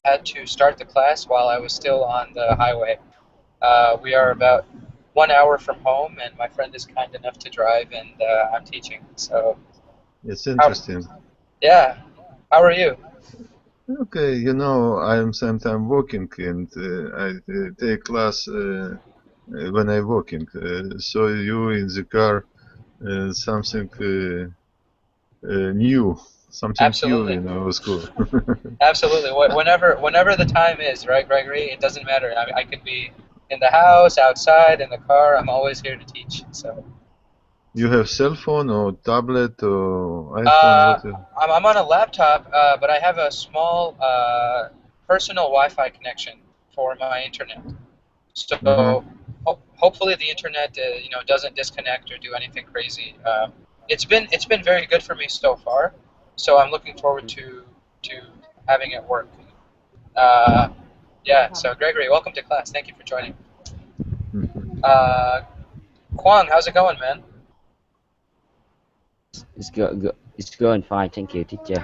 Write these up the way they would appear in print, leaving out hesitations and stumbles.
had to start the class while I was still on the highway. We are about 1 hour from home, and my friend is kind enough to drive, and I'm teaching. So, It's how, interesting. yeah, how are you? Okay, I'm sometimes working and I take class when I working. So you in the car, something new, something new, Absolutely, school. absolutely. Whenever the time is, right, Gregory? It doesn't matter. I could be in the house, outside, in the car. I'm always here to teach. So, You have cell phone or tablet or iPhone, uh, what? I'm on a laptop, but I have a small personal Wi-Fi connection for my internet. Uh-huh. So hopefully the internet, doesn't disconnect or do anything crazy. It's been very good for me so far. So I'm looking forward to having it work. Uh, yeah. So Gregory, welcome to class. Thank you for joining. Uh, Kwang, how's it going, man? It's going fine, thank you, teacher.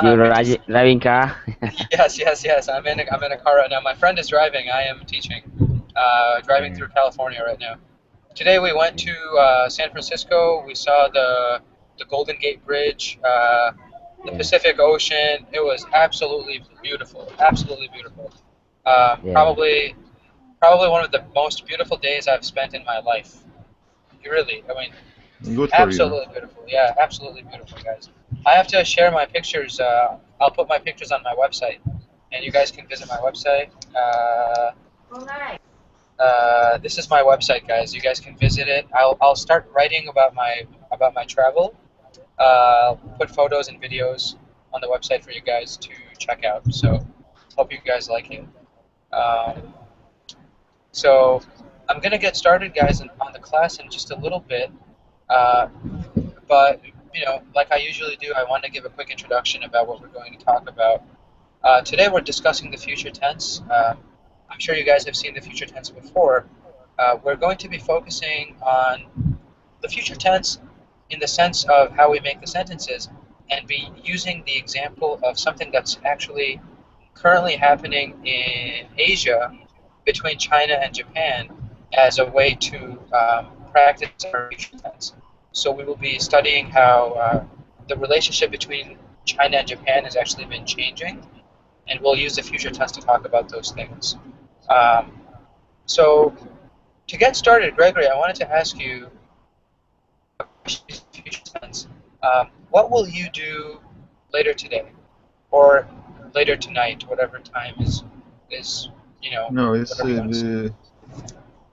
You Good to see. driving car? Yes, yes, yes. I'm in a car right now. My friend is driving. I am teaching. Driving through California right now. Today we went to San Francisco. We saw the Golden Gate Bridge, the Yeah, Pacific Ocean. It was absolutely beautiful. Absolutely beautiful. yeah. Probably one of the most beautiful days I've spent in my life. Really, I mean, Good for you. absolutely beautiful. Yeah, absolutely beautiful, guys. I have to share my pictures. I'll put my pictures on my website, and you guys can visit my website. This is my website, guys. You guys can visit it. I'll start writing about my travel. Put photos and videos on the website for you guys to check out. So hope you guys like it. Um, so I'm gonna get started, guys, on the class in just a little bit. Uh, but like I usually do, I want to give a quick introduction about what we're going to talk about. Today we're discussing the future tense. I'm sure you guys have seen the future tense before. We're going to be focusing on the future tense in the sense of how we make the sentences and be using the example of something that's actually currently happening in Asia between China and Japan as a way to practice our future tense. So we will be studying how the relationship between China and Japan has actually been changing, and we'll use the future tense to talk about those things. Um, so to get started, Gregory, I wanted to ask you future tense. What will you do later today, or later tonight, whatever time is No, it's whatever you want to say. the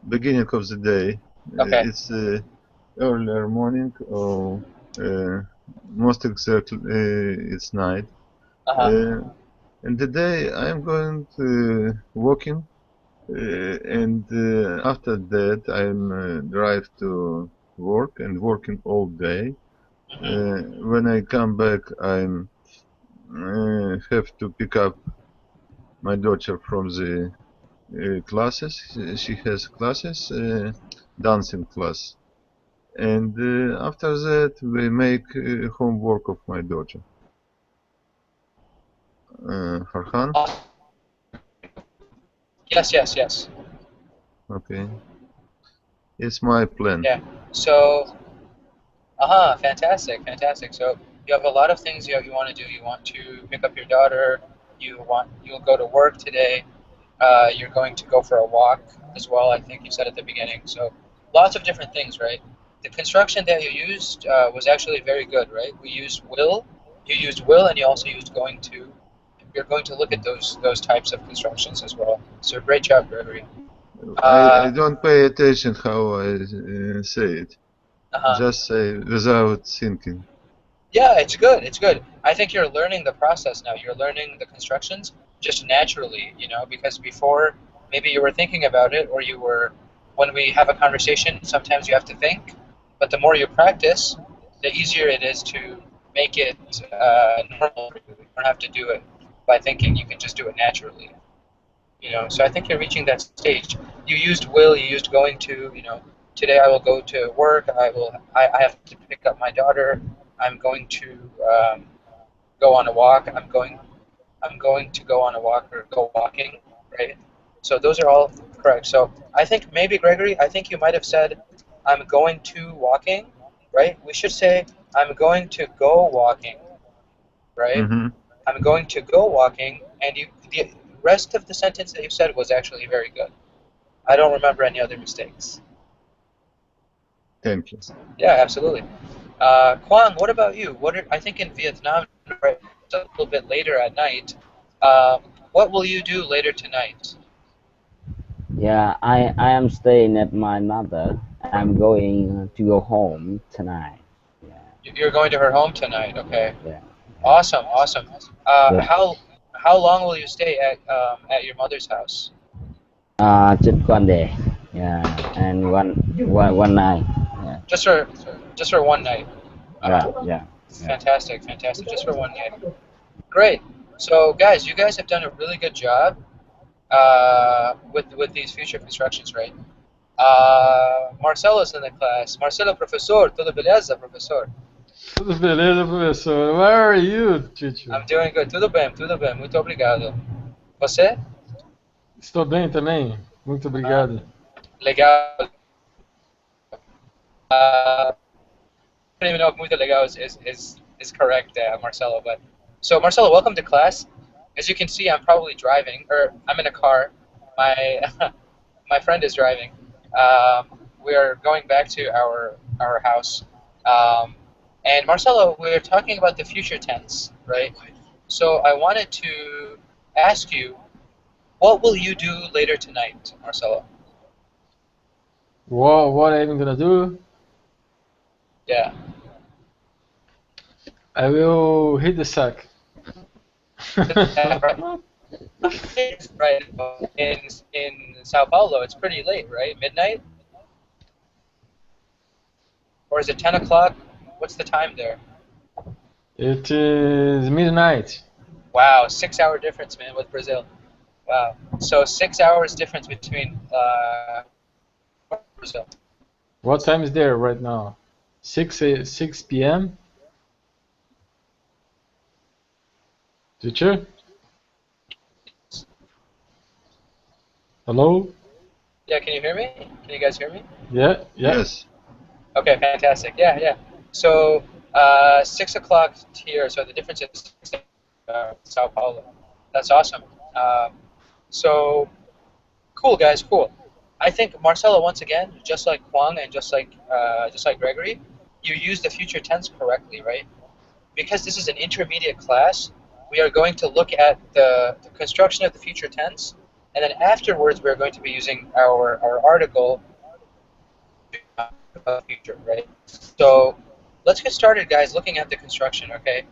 beginning of the day. Okay. It's earlier morning or uh, most exactly it's night. Uh huh. Uh, and the day I'm going to walking, and after that I'm drive to work and working all day. Hmm. When I come back, I'm have to pick up my daughter from the classes. She has classes, dancing class. And after that, we make homework of my daughter. Farhan? Yes, yes, yes. Okay. It's my plan. Yeah. So, uh-huh, fantastic, fantastic. So you have a lot of things you want to do. You want to pick up your daughter. You'll go to work today. You're going to go for a walk as well. I think you said at the beginning. So lots of different things, right? The construction that you used was actually very good, right? We used will. You used will, and you also used going to. You're going to look at those types of constructions as well. So great job, Gregory. I Uh, don't pay attention how I say it. uh-huh. Just say without thinking. Yeah, it's good. It's good. I think you're learning the process now. You're learning the constructions just naturally, because before maybe you were thinking about it, or when we have a conversation, sometimes you have to think. But the more you practice, the easier it is to make it normal. You don't have to do it by thinking. You can just do it naturally. So I think you're reaching that stage. You used will, you used going to, today I will go to work. I have to pick up my daughter. I'm going to go on a walk. I'm going. I'm going to go on a walk or go walking, right? So those are all correct. So I think maybe Gregory, I think you might have said I'm going to walking, right? We should say I'm going to go walking, right? Mm-hmm. I'm going to go walking, and the rest of the sentence that you said was actually very good. I don't remember any other mistakes. Thank you. Yeah, absolutely. Quang, what about you? I think in Vietnam, right, it's a little bit later at night. What will you do later tonight? Yeah, I am staying at my mother. I'm going to go home tonight. Yeah, You're going to her home tonight. Okay. yeah, yeah. Awesome, awesome. Good. How long will you stay at your mother's house? Just one day. Yeah, and one night. Yeah, Just for just for one night. yeah, Uh, yeah, yeah. Fantastic, fantastic. Just for one night. Great. So guys, you guys have done a really good job with these future constructions, right? Marcelo's in the class. Marcelo, professor, tudo beleza, professor? Tudo beleza, professor? Where are you, teacher? I'm doing good. Tudo bem. Muito obrigado. Você? Estou bem também. Muito Ah, obrigado. legal. I don't even know if muito legal is correct, Marcelo. But so Marcelo, welcome to class. As you can see, I'm probably driving, or I'm in a car. My my friend is driving. We are going back to our house. Um, and Marcelo, we're talking about the future tense, right? So I wanted to ask you, what will you do later tonight, Marcelo? What am I gonna do? Yeah. I will hit the sack. Right. In Sao Paulo, it's pretty late, right? Midnight? Or is it 10 o'clock? What's the time there? It is midnight. Wow, 6 hour difference, man, with Brazil. Wow. So 6 hours difference between Brazil. What time is there right now? 6 p.m. Teacher? Hello? Yeah, can you hear me? Can you guys hear me? Yeah, yeah. Yes. Okay, fantastic. Yeah, yeah. So 6 o'clock here. So the difference is Sao Paulo. That's awesome. So cool, guys. Cool. I think Marcelo, once again, just like Kwang and just like Gregory, you use the future tense correctly, right? Because this is an intermediate class, we are going to look at the construction of the future tense, and then afterwards we're going to be using our article of future, right? So let's get started, guys, looking at the construction, okay?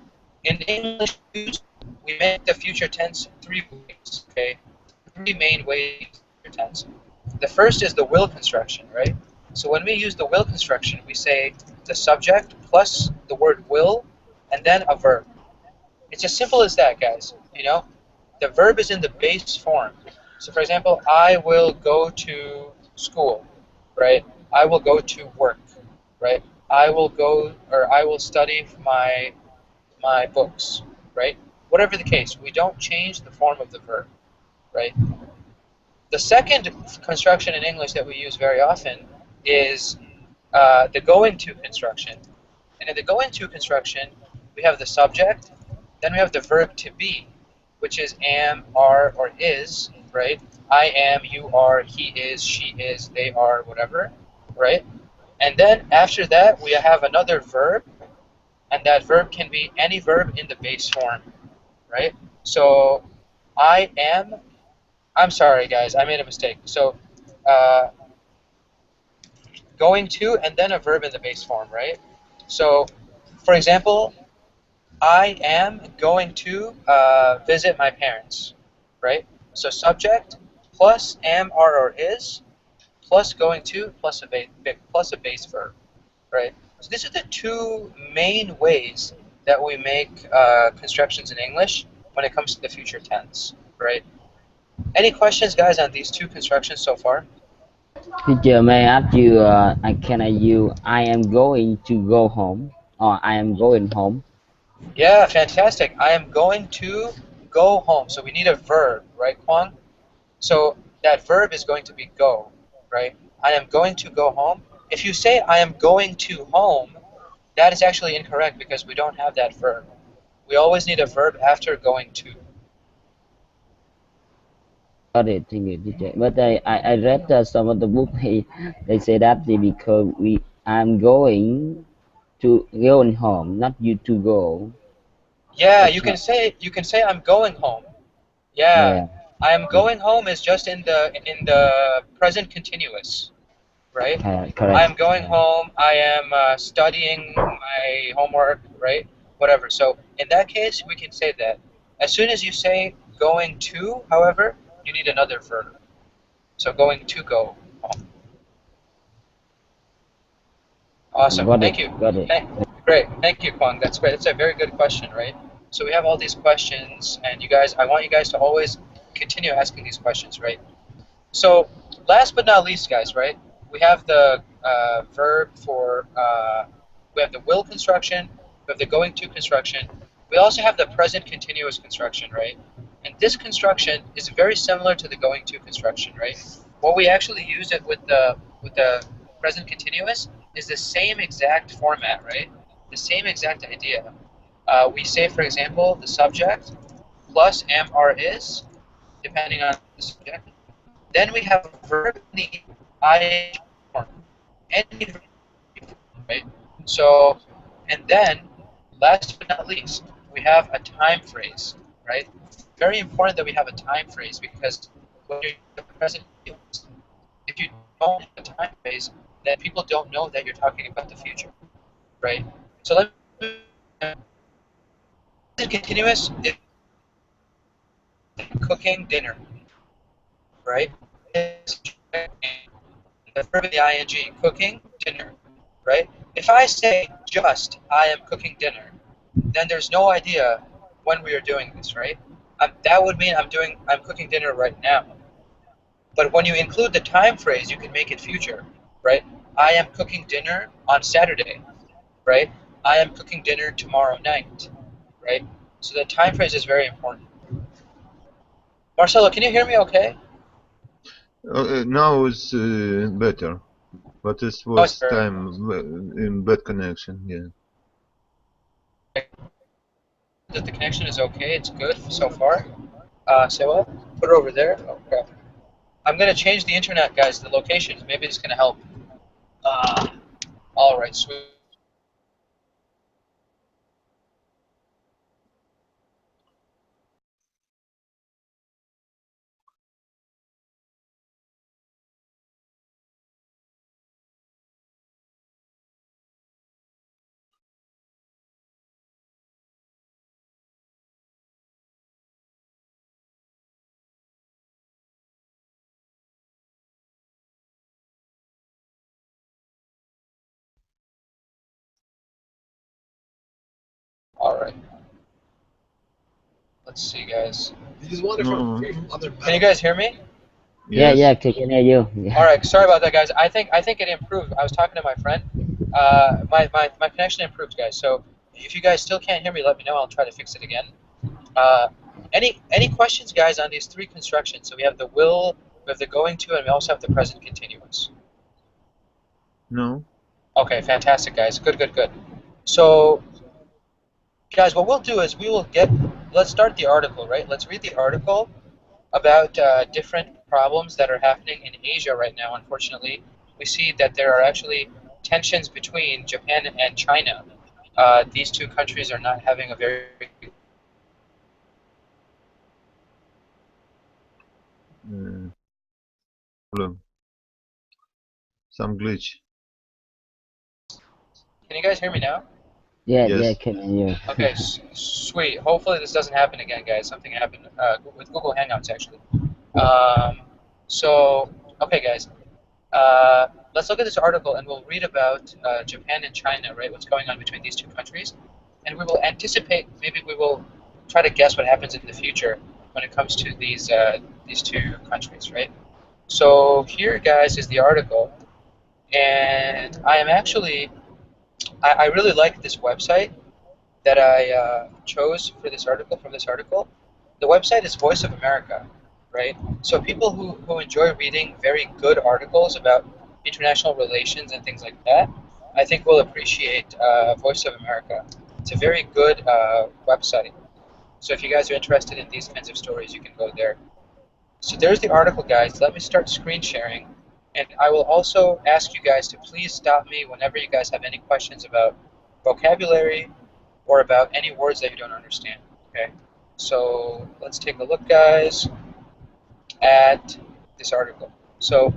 In English, we make the future tense three ways, okay? Three main ways future tense. The first is the will construction, right? So when we use the will construction, we say the subject plus the word will and then a verb. It's as simple as that, guys. You know, the verb is in the base form. So for example, I will go to school, right? I will go to work, right? I will go or I will study my books, right? Whatever the case, we don't change the form of the verb, right? The second construction in English that we use very often is the going to construction. And in the going to construction, we have the subject, then we have the verb to be, which is am, are, or is, right? I am, you are, he is, she is, they are, whatever, right? And then after that, we have another verb, and that verb can be any verb in the base form, right? So I am, I'm sorry, guys, I made a mistake. So uh, going to and then a verb in the base form, right? So, for example, I am going to visit my parents, right? So subject plus am, are, or is plus going to plus a base verb, right? So these are the two main ways that we make constructions in English when it comes to the future tense, right? Any questions, guys, on these two constructions so far? Teacher, may I ask you? Can I use I am going to go home or I am going home? Yeah, fantastic. I am going to go home. So we need a verb, right, Kwang? So that verb is going to be go, right? I am going to go home. If you say I am going to home, that is actually incorrect because we don't have that verb. We always need a verb after going to. Got it, thank you, teacher. But I read some of the book. They say that because I'm going to going home, not you to go. Yeah, It's not. you can say I'm going home. Yeah, Yeah, I am yeah. going home is just in the present continuous, right? I Correct. am going Yeah. home. I am studying my homework, right? Whatever. So in that case, we can say that. As soon as you say going to, however, you need another verb. So going to go home. Awesome. Got it. Thank you. Got it. Great. Thank you, Kwang. That's great. That's a very good question, right? So we have all these questions, and you guys, I want you guys to always continue asking these questions, right? So last but not least, guys, right? We have the verb for, we have the will construction, we have the going to construction. We also have the present continuous construction, right? And this construction is very similar to the going to construction, right? What we actually use it with the present continuous is the same exact format, right? The same exact idea. We say, for example, the subject plus am or is, depending on the subject. Then we have a verb in the ing form. Any verb, right? So, and then, last but not least, we have a time phrase, right? Very important that we have a time phrase because when you're in the present tense, if you don't have a time phrase, then people don't know that you're talking about the future, right? So let me continuous is cooking dinner, right? The verb in the ing, cooking dinner, right? If I say just I am cooking dinner, then there's no idea when we are doing this, right? That would mean I'm cooking dinner right now. But when you include the time phrase, you can make it future, right? I am cooking dinner on Saturday, right? I am cooking dinner tomorrow night, right? So the time phrase is very important. Marcelo, can you hear me okay? Now it's better, but it Oh, it's was better. time in bad connection. Yeah. That the connection is okay. It's good so far. Say what? Put it over there. Okay. I'm gonna change the internet, guys. The locations. Maybe it's gonna help. Uh, all right, sweet. All right. Let's see, guys. No. Can you guys hear me? Yeah, Yes. yeah. Can hear you. All Yeah. right. Sorry about that, guys. I think it improved. I was talking to my friend. My connection improved, guys. So if you guys still can't hear me, let me know. I'll try to fix it again. Uh, any questions, guys, on these three constructions? So we have the will, we have the going to, and we also have the present continuous. No. Okay, fantastic, guys. Good, good, good. So, guys, what we'll do is let's start the article, right? Let's read the article about different problems that are happening in Asia right now. Unfortunately, we see that there are actually tensions between Japan and China. These two countries are not having a very. Problem. Some glitch. Can you guys hear me now? Yeah, yeah. Yes. Can hear you. Okay, sweet. Hopefully this doesn't happen again, guys. Something happened with Google Hangouts, actually. Um, so, okay, guys. Let's look at this article and we'll read about Japan and China, right? What's going on between these two countries, and we will anticipate. Maybe we will try to guess what happens in the future when it comes to these two countries, right? So here, guys, is the article, and I am actually I really like this website that I chose for this article from this article. The website is Voice of America, right? So people who enjoy reading very good articles about international relations and things like that, I think will appreciate Voice of America. It's a very good website. So if you guys are interested in these kinds of stories, you can go there. So there's the article, guys. Let me start screen sharing. And I will also ask you guys to please stop me whenever you guys have any questions about vocabulary or about any words that you don't understand. Okay? So let's take a look, guys, at this article. So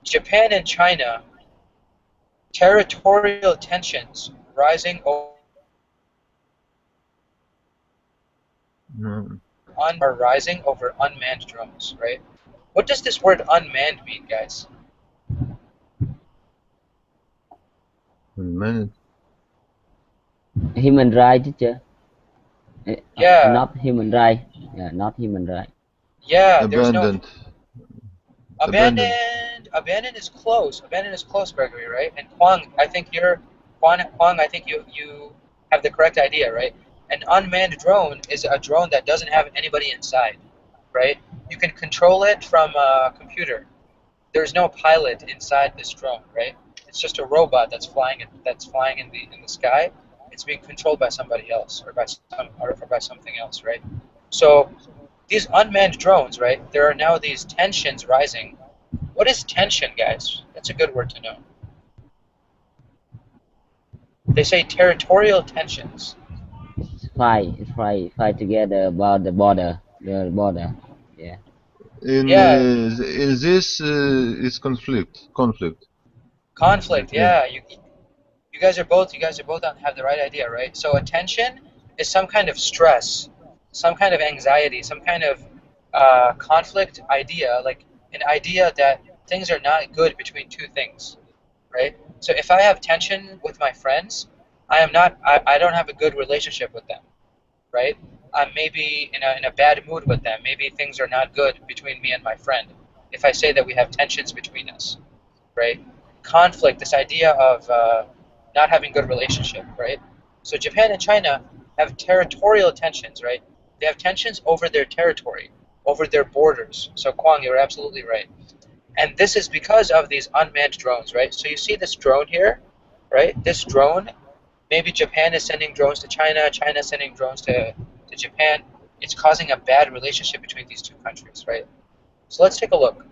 Japan and China, territorial tensions rising over No. are rising over unmanned drones, right? What does this word unmanned mean, guys? Man, Human right, teacher. Yeah, Not human right. Yeah, not human right. yeah, there's no abandoned. Abandoned. abandoned is close. Abandoned is close, Gregory, right? And Kwang, I think Kwang, I think you have the correct idea, right? An unmanned drone is a drone that doesn't have anybody inside, right? You can control it from a computer. There's no pilot inside this drone, right? It's just a robot that's flying in the sky. It's being controlled by somebody else or by something else, right? So these unmanned drones, right? There are now these tensions rising. What is tension, guys? That's a good word to know. They say territorial tensions. Fight together about the border. Yeah. Yeah, In this is conflict conflict. between. Yeah, you guys are both have the right idea, right? So attention is some kind of stress, some kind of anxiety, some kind of conflict idea, like an idea that things are not good between two things, right? So if I have tension with my friends, I don't have a good relationship with them, right? I'm maybe in a bad mood with them. Maybe things are not good between me and my friend. If I say that we have tensions between us, right? Conflict, this idea of not having good relationship, right? So Japan and China have territorial tensions, right? They have tensions over their territory, over their borders. So Kwang, you're absolutely right. And this is because of these unmanned drones, right? So you see this drone here, right? This drone, maybe Japan is sending drones to China, China is sending drones to Japan. It's causing a bad relationship between these two countries, right? So let's take a look.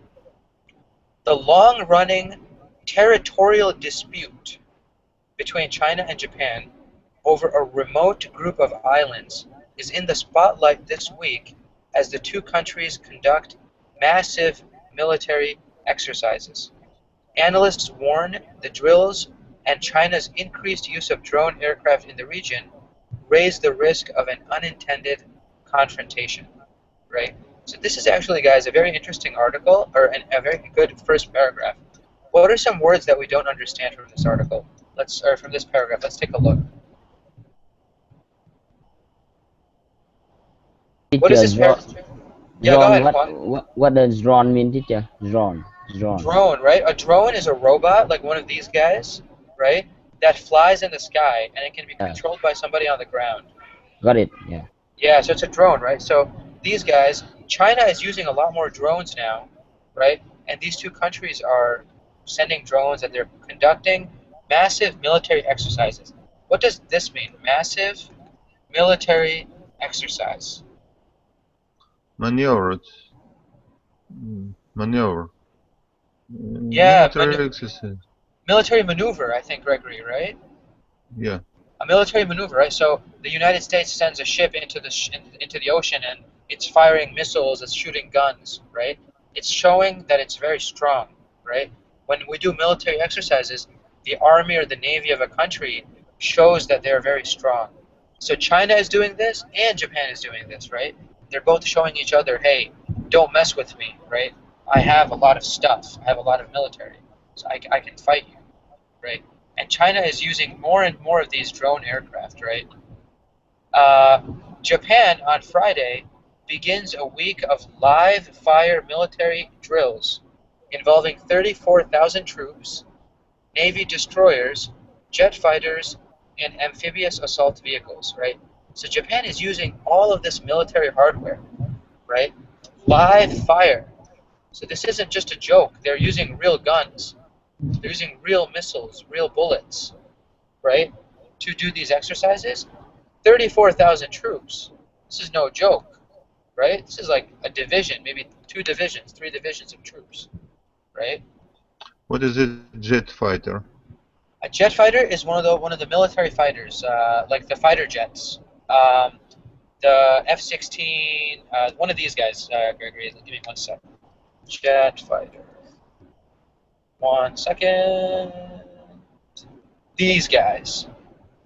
The long-running territorial dispute between China and Japan over a remote group of islands is in the spotlight this week as the two countries conduct massive military exercises. Analysts warn the drills and China's increased use of drone aircraft in the region raise the risk of an unintended confrontation, right? So this is actually, guys, a very interesting article, or a very good first paragraph. What are some words that we don't understand from this article? Or from this paragraph. Let's take a look. What is Teacher, this paragraph? Yeah, go drone. ahead, Juan. What does drone mean, teacher? Drone. Drone, right? A drone is a robot, like one of these guys, right? That flies in the sky, and it can be controlled by somebody on the ground. Got it. Yeah. Yeah, so it's a drone, right? So these guys, China is using a lot more drones now, right? And these two countries are sending drones and they're conducting massive military exercises. What does this mean? Massive military exercise. Maneuver. Maneuver. Yeah, Military exercise. military maneuver, I think, Gregory, right? Yeah. A military maneuver, right? So the United States sends a ship into the ocean and it's firing missiles, it's shooting guns, right? It's showing that it's very strong, right? When we do military exercises, the army or the navy of a country shows that they're very strong. So China is doing this and Japan is doing this, right? They're both showing each other, hey, don't mess with me, right? I have a lot of stuff. I have a lot of military, so I can fight you, right? And China is using more and more of these drone aircraft, right? Japan on Friday begins a week of live fire military drills involving 34,000 troops, Navy destroyers, jet fighters, and amphibious assault vehicles, right? So Japan is using all of this military hardware. right? Live fire. So this isn't just a joke. They're using real guns. They're using real missiles, real bullets, right? To do these exercises. 34,000 troops. This is no joke, right? This is like a division, maybe 2 divisions, 3 divisions of troops, right? What is a jet fighter? A jet fighter is one of the military fighters, like the fighter jets. The F-16, one of these guys, Gregory, give me one sec. Jet fighter. 1 second. These guys,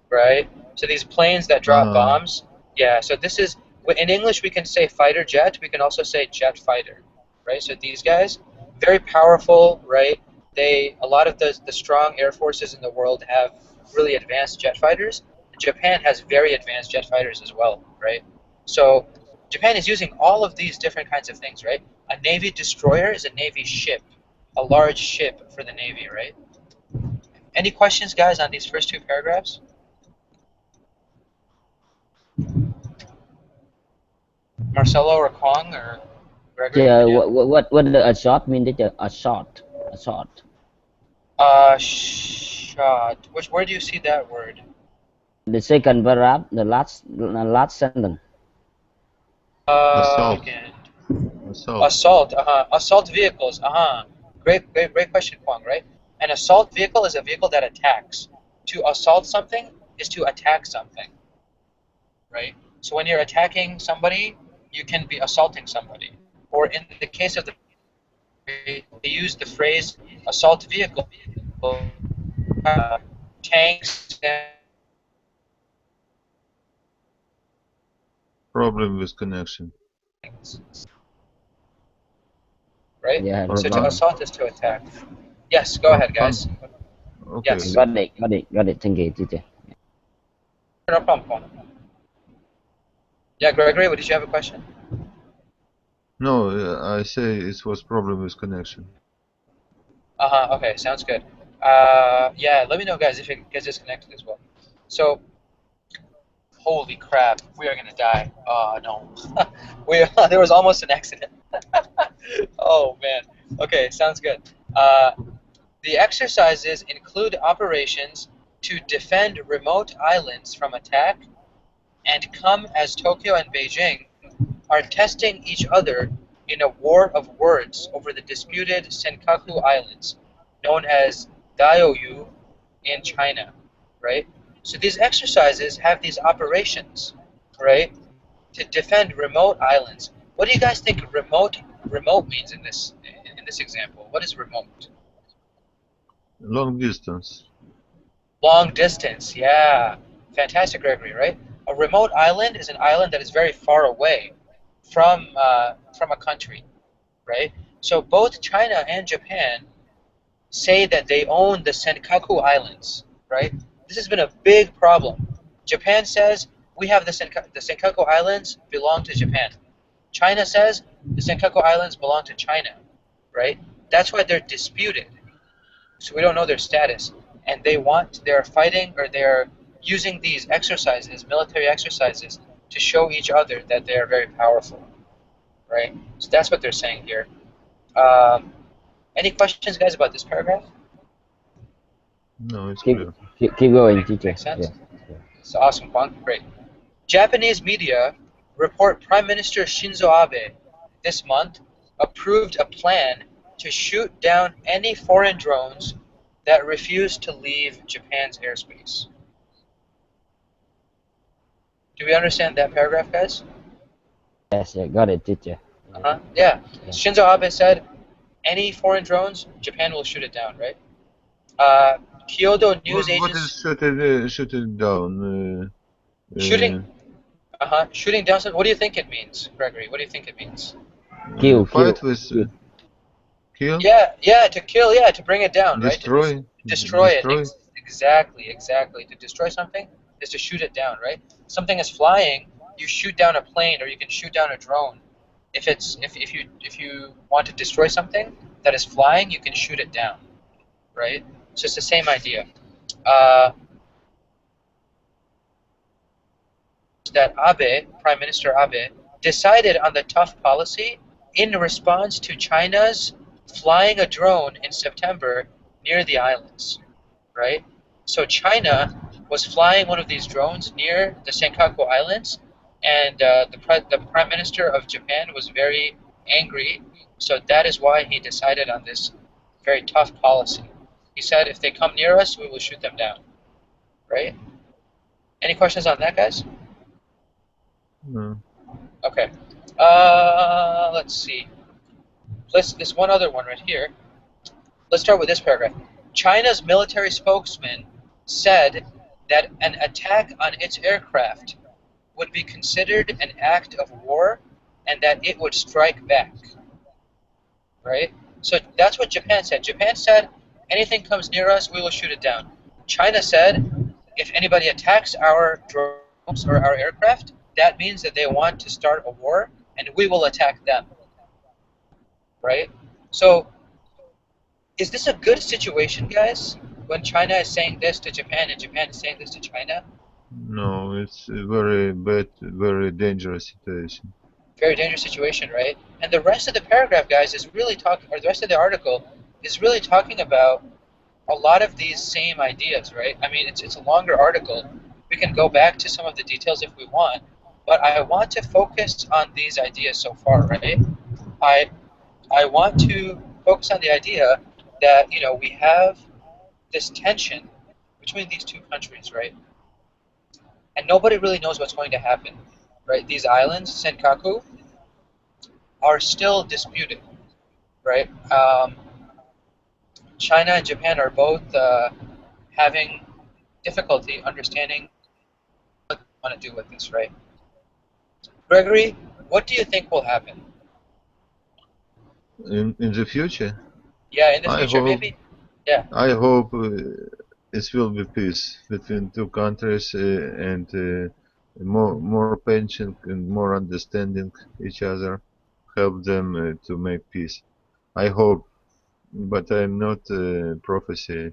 right? So these planes that drop bombs. Yeah, so this is, in English we can say fighter jet, we can also say jet fighter, right? So these guys, very powerful, right? A lot of the strong air forces in the world have really advanced jet fighters. Japan has very advanced jet fighters as well, right? So Japan is using all of these different kinds of things, right? A Navy destroyer is a Navy ship, a large ship for the Navy, right? Any questions, guys, on these first 2 paragraphs? Marcelo or Kwong or Gregory? Yeah, Yeah. what the assault mean, teacher? Assault. Shot. Where do you see that word? The second paragraph, the last sentence. Assault. Again. Assault. Assault. Assault vehicles. Great question, Kwong. Right? An assault vehicle is a vehicle that attacks. To assault something is to attack something. Right? So when you're attacking somebody, you can be assaulting somebody. Or in the case of they use the phrase assault vehicle, tanks, Problem with connection. right? Yeah, So to Pardon? assault is to attack. Yes, go ahead, guys. Okay. Yes. got it. Thank you, teacher. No problem. Yeah, Gregory, did you have a question? No, I say it was problem with connection. Okay, sounds good. Yeah, let me know, guys, if it gets disconnected as well. So, holy crap, we are gonna die. Oh no, there was almost an accident. Oh man. Okay, sounds good. The exercises include operations to defend remote islands from attack and come as Tokyo and Beijing are testing each other in a war of words over the disputed Senkaku Islands, known as Diaoyu in China, right? So these exercises have these operations, right, to defend remote islands. What do you guys think remote means in this example? What is remote? Long distance. Long distance, yeah. Fantastic, Gregory, right? A remote island is an island that is very far away from a country, right? So both China and Japan say that they own the Senkaku Islands, right? This has been a big problem. Japan says we have the Senkaku Islands belong to Japan. China says the Senkaku Islands belong to China, right? That's why they're disputed. So we don't know their status, and they're fighting, or they're using these exercises, military exercises, to show each other that they are very powerful, right? So that's what they're saying here. Any questions, guys, about this paragraph? No, it's Keep clear. keep going, teacher. Makes sense? Yeah. It's awesome, Kwang. Great. Japanese media report Prime Minister Shinzo Abe this month approved a plan to shoot down any foreign drones that refuse to leave Japan's airspace. Do we understand that paragraph, guys? Yes, yeah, got it, teacher. Yeah. Shinzo Abe said any foreign drones, Japan will shoot it down, right? Kyoto News What Agency. is shoot it down? Shooting down something. What do you think it means, Gregory? What do you think it means? Fight with kill? Yeah, to kill, yeah, to bring it down, Destroy? right? Destroy it. Destroy? Exactly. To destroy something is to shoot it down, right? Something is flying, you shoot down a plane, or you can shoot down a drone. If you want to destroy something that is flying, you can shoot it down, right? So it's the same idea. That Abe, Prime Minister Abe, decided on the tough policy in response to China's flying a drone in September near the islands, right? So China was flying one of these drones near the Senkaku Islands, and the Prime Minister of Japan was very angry. So that is why he decided on this very tough policy. He said, if they come near us, we will shoot them down, right? Any questions on that, guys? No. Okay. Let's see. There's one other one right here. Let's start with this paragraph. China's military spokesman said that an attack on its aircraft would be considered an act of war and that it would strike back. Right? So that's what Japan said. Japan said, anything comes near us, we will shoot it down. China said, if anybody attacks our drones or our aircraft, that means that they want to start a war and we will attack them. Right? So is this a good situation, guys, when China is saying this to Japan and Japan is saying this to China? No, it's a very bad, very dangerous situation. Very dangerous situation, right? And the rest of the paragraph, guys, is really talking, or the rest of the article is really talking about a lot of these same ideas, right? I mean, it's a longer article. We can go back to some of the details if we want, but I want to focus on these ideas so far, right? I want to focus on the idea that, we have this tension between these two countries, right? And nobody really knows what's going to happen, right? These islands, Senkaku, are still disputed, right? China and Japan are both having difficulty understanding what they want to do with this, right? Gregory, what do you think will happen? In the future, Yeah, in the I future, hope maybe. Yeah. I hope it will be peace between two countries and more patience and more understanding each other, help them to make peace. I hope, but I'm not prophecy.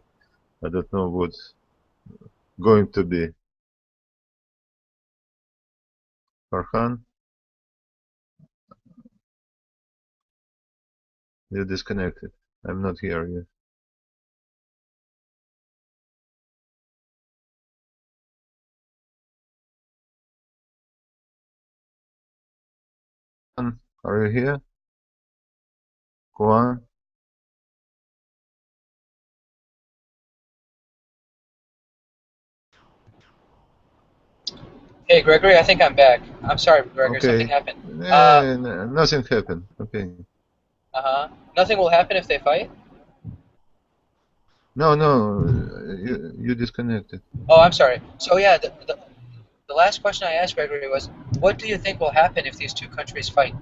I don't know what's going to be. Farhan, you're disconnected. I'm not hearing you. Are you here? Kuan? Hey, Gregory, I think I'm back. I'm sorry, Gregory, something Okay. happened. Uh, Nothing happened. Okay. uh-huh. Nothing will happen if they fight? No, no, you disconnected. Oh, I'm sorry. So yeah, the last question I asked Gregory was, what do you think will happen if these two countries fight?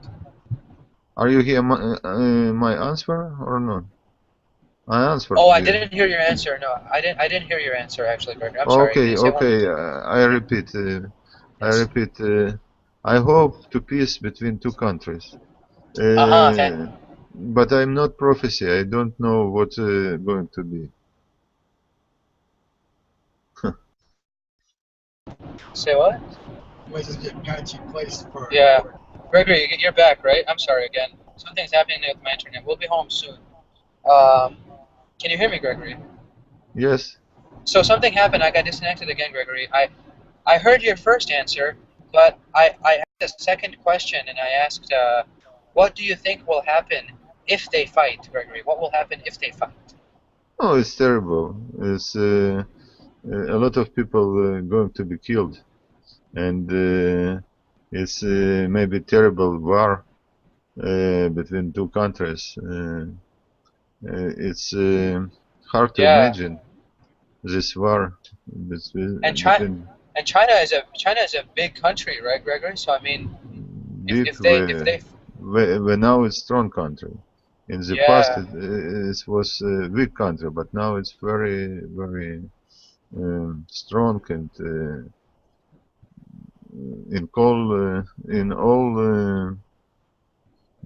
Are you hear my answer or not? I answered Oh, I you. didn't hear your answer. No, I didn't hear your answer actually, Gregory. I'm sorry. Can Okay, you say one more okay. time? I repeat. I Yes. repeat. I hope to peace between two countries. Thank. But I'm not prophecy. I don't know what's going to be. Say what? Places get patchy place for. Yeah. Gregory, you're back, right? I'm sorry again. Something's happening with my internet. We'll be home soon. Can you hear me, Gregory? Yes. So something happened. I got disconnected again, Gregory. I heard your first answer, but I asked a second question, and I asked, what do you think will happen if they fight, Gregory? What will happen if they fight? Oh, it's terrible. It's a lot of people going to be killed, and it's maybe terrible war between two countries. It's hard to Yeah. imagine this war And China between and China is a big country, right, Gregory? So I mean, big. if they We now it's strong country. In the past, yeah it was a weak country, but now it's very, very strong and in all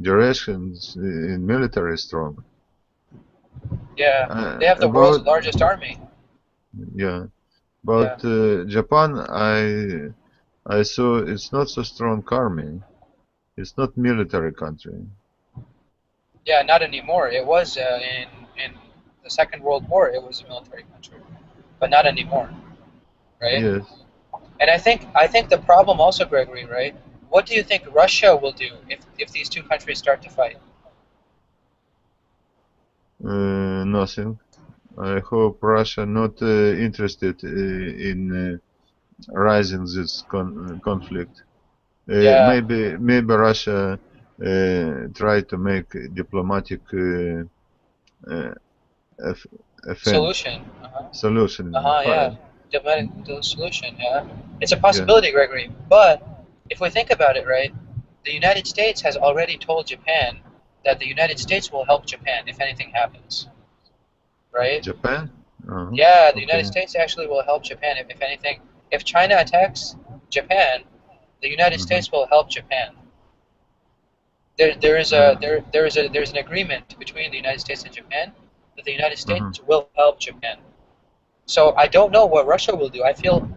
directions in military strong. yeah they have the world's About largest army. yeah, Yeah. but Japan, I saw it's not so strong army. It's not military country. Yeah, not anymore. It was in the Second World War. It was a military country, but not anymore, right? Yes. And I think the problem also, Gregory, right? What do you think Russia will do if these two countries start to fight? Nothing. I hope Russia not interested in rising this conflict. Yeah, Maybe Russia try to make diplomatic uh, offend solution. solution. Yeah. Diplomatic solution. Yeah, it's a Yeah. possibility, Gregory. But if we think about it, right, the United States has already told Japan that the United States will help Japan if anything happens, right? Japan? Yeah, the United Okay. States actually will help Japan if anything. If China attacks Japan, the United Mm-hmm. States will help Japan. There's an agreement between the United States and Japan that the United Mm-hmm. States will help Japan. So I don't know what Russia will do. I feel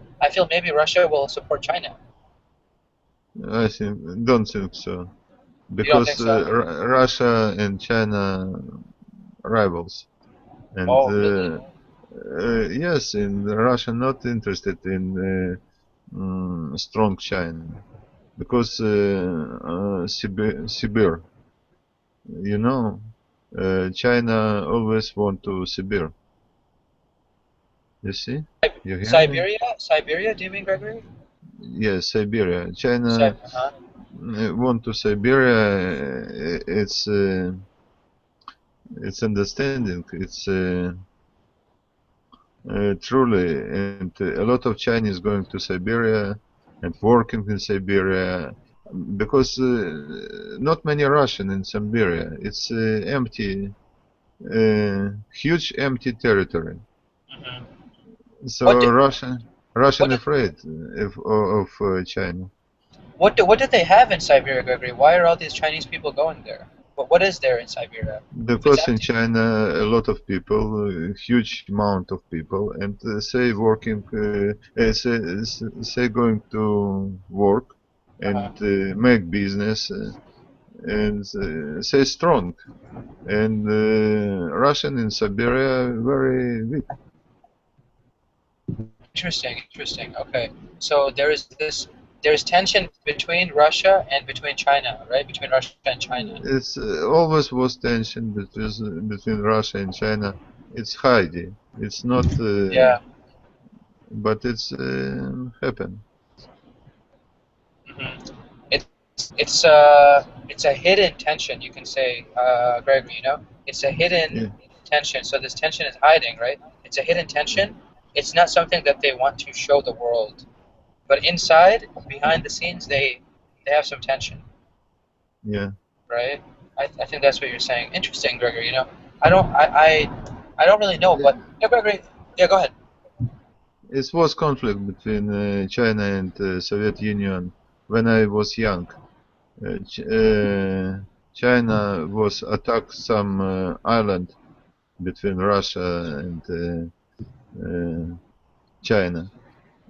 maybe Russia will support China. Don't think so, You don't because think so? Russia and China rivals, and Oh, really? yes, in Russia not interested in strong China, because Sibir, you know, China always want to Sibir. You see? You hear me? Siberia? Siberia? Do you mean, Gregory? Yes, Siberia. China Uh-huh. want to Siberia. It's understanding. It's truly, and a lot of Chinese going to Siberia and working in Siberia, because not many Russian in Siberia. It's empty, huge empty territory. Hmm. What So did what Russian did afraid of China. what did they have in Siberia, Gregory? Why are all these Chinese people going there? What is there in Siberia if it's Because in empty? China, a lot of people, a huge amount of people, and say working, say going to work and Uh-huh. make business, and say strong. And Russian in Siberia very weak. Interesting, interesting. Okay, so there's tension between Russia and between China, right? Between Russia and China. It's always was tension between Russia and China. It's hiding. It's not, Yeah. but it's happen. Hmm. It's a hidden tension, you can say, Gregory. It's a hidden Yeah. tension. So this tension is hiding, right? It's a hidden tension. It's not something that they want to show the world, but inside, behind the scenes, they have some tension, Yeah. right? I think that's what you're saying. Interesting, Gregory. I don't I don't really know, but yeah, Gregory. Yeah, go ahead. It was conflict between China and Soviet Union when I was young. China was attacked some island between Russia and China.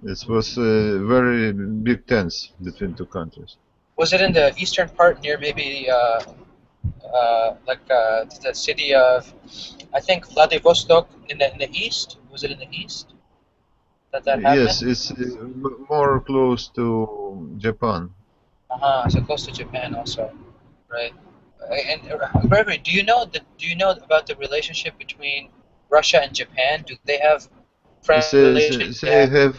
It was very big tense between two countries. Was it in the eastern part near maybe the city of, I think, Vladivostok in the east? Was it in the east that Yes, happened? it's more close to Japan. So close to Japan also, right? And Gregory, do you know about the relationship between Russia and Japan? Do they have friendly relations? They They have. have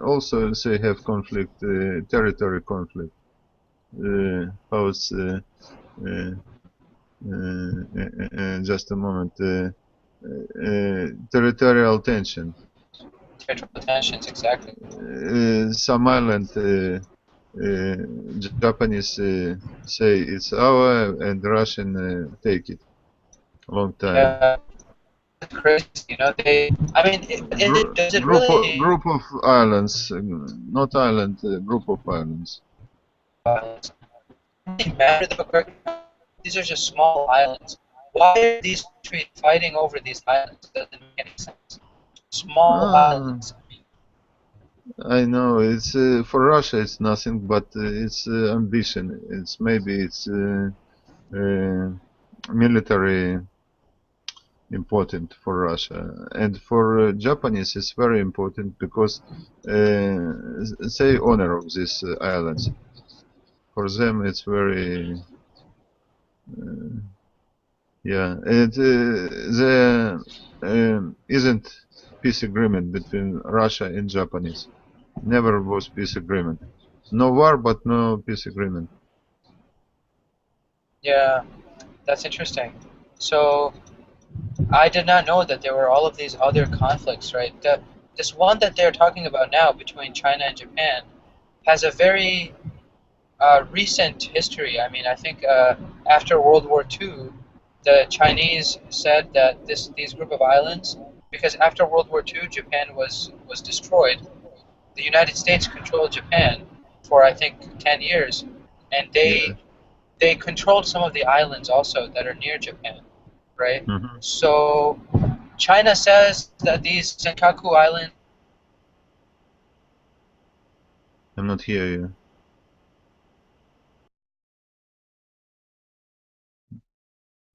also they have conflict, territory conflict. How it's uh, just a moment. Territorial tension. Territorial tensions, exactly. Some island, uh, Japanese say it's our, and Russian take it. Long time. Yeah, crazy. I mean, does it really? Group of islands, not island, group of islands. Does it matter though, Gregory? These are just small islands. Why are these countries fighting over these islands? It doesn't make any sense. Small Ah, islands. I know it's for Russia it's nothing, but it's ambition. It's maybe it's uh, military important for Russia, and for Japanese it's very important because they honor of these islands. For them it's very yeah, and there isn't peace agreement between Russia and Japanese. Never was peace agreement. No war, but no peace agreement. Yeah, that's interesting. So I did not know that there were all of these other conflicts, right? This one that they're talking about now between China and Japan has a very recent history. I mean, I think after World War II, the Chinese said that these group of islands, because after World War II, Japan was destroyed. The United States controlled Japan for I think 10 years, and Yeah. they controlled some of the islands also that are near Japan, right? Hmm. So China says that these Senkaku Islands I'm not hear you.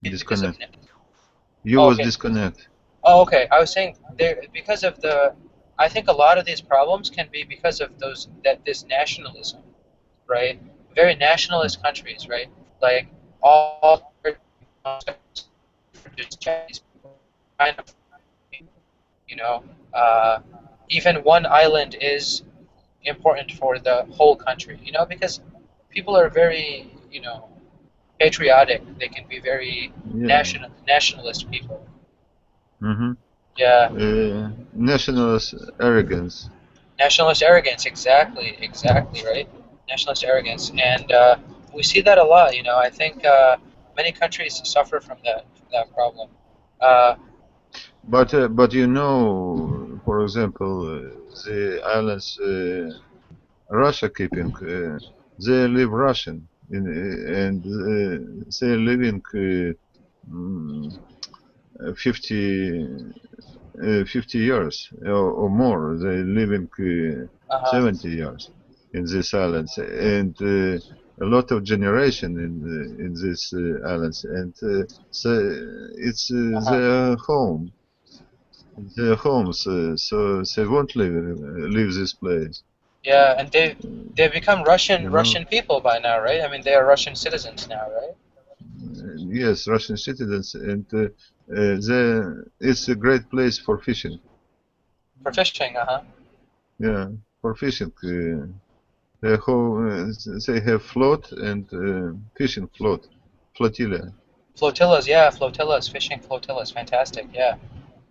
because of. Disconnect. You Oh, was okay. disconnect. Oh, okay. I was saying there because of the. I think a lot of these problems can be because of this nationalism, right? Very nationalist countries, right? Like all just Chinese people, kind of, you know, uh, even one island is important for the whole country, because people are very, patriotic. They can be very Yeah. nationalist people. Hmm. Yeah, Nationalist arrogance. nationalist arrogance. Exactly, right? Nationalist arrogance, and we see that a lot. I think many countries suffer from that problem. Uh, But for example, the islands Russia keeping, they live Russian and they living mm, 50, 50 years or more. They living uh-huh, 70 years in these islands and a lot of generation in these islands and so it's uh-huh. their home, their homes. So they won't leave this place. Yeah, and they've become Russian You know. Russian people by now, right? I mean, they are Russian citizens now, right? Yes, Russian citizens, and it's a great place for fishing. For fishing, uh-huh. Yeah, for fishing. They have float and fishing float, flotilla. Flotillas, yeah, flotillas, fishing flotillas, fantastic, yeah.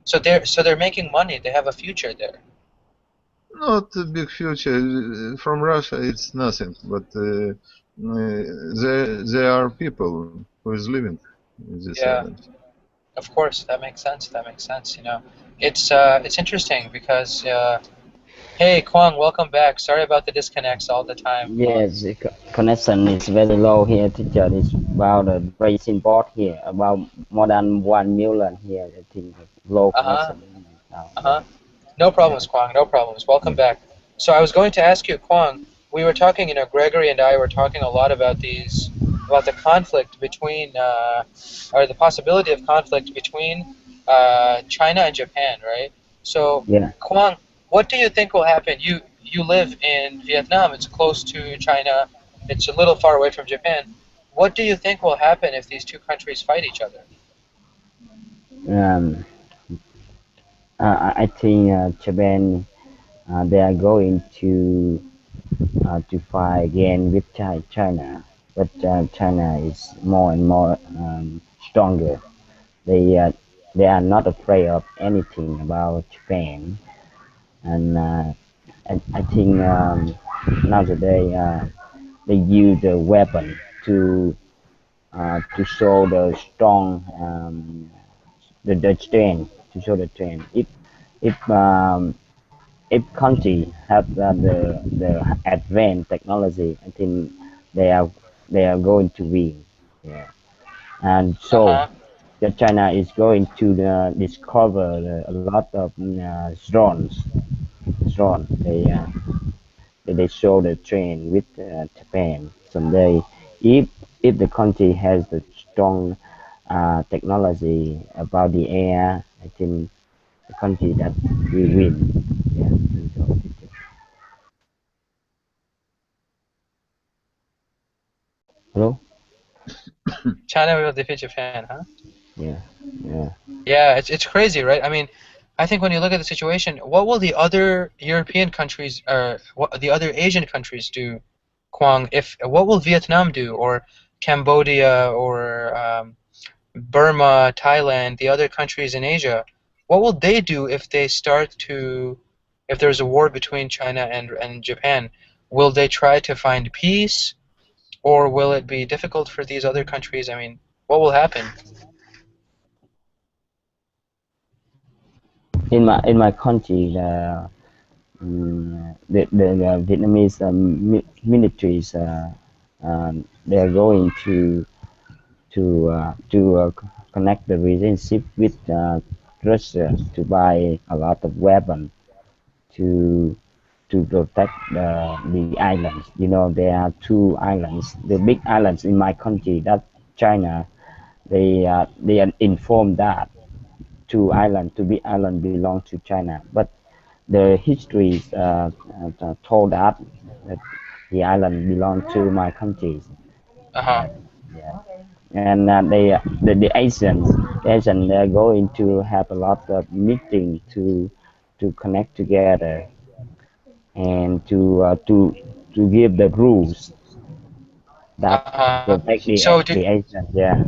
So they're making money. They have a future there. Not a big future. From Russia, it's nothing, but there are people who is living in this Yeah, island. of course, that makes sense. That makes sense. It's interesting because hey, Kwang, welcome back. Sorry about the disconnects all the time, Kwang. Yes, the connection is very low here, teacher. It's about the racing board here, about more than 1 million here. I think low Uh-huh. connection now. Yeah, Uh-huh. No problems, Kwang. No problems. Welcome yeah, back. So I was going to ask you, Kwang. We were talking, Gregory and I were talking a lot about the conflict between, or the possibility of conflict between China and Japan, right? So, yeah. Kwang, what do you think will happen? You live in Vietnam. It's close to China. It's a little far away from Japan. What do you think will happen if these two countries fight each other? Um, I think Japan they are going to fight again with China, but China is more and more stronger. They uh, they are not afraid of anything about Japan, and I think nowadays they use the weapon to show the strong the strength to show the strength. If country have the advanced technology, I think they are they are going to win. Yeah, and so Uh-huh. that China is going to discover a lot of drones drone. They show the train with Japan someday. If if the country has the strong technology about the air, I think the country that will win. Yeah. Hello. China will defeat Japan, huh? Yeah. Yeah. Yeah, it's crazy, right? I mean, I think when you look at the situation, what will the other European countries or what the other Asian countries do, Kwang? If what will Vietnam do, or Cambodia, or Burma, Thailand, the other countries in Asia? What will they do if they start to, if there's a war between China and Japan? Will they try to find peace, or will it be difficult for these other countries? I mean, what will happen? In my country, the Vietnamese militaries they are going to connect the relationship with Russia to buy a lot of weapons to protect the islands. You know, there are two islands, the big islands in my country that China they are informed that two islands, two big islands belong to China, but the histories told that the island belong to my country. Uh-huh. Yeah, and the Asians they're going to have a lot of meeting to connect together and to give the rules that Uh-huh. protect So do, the Asians. Yeah,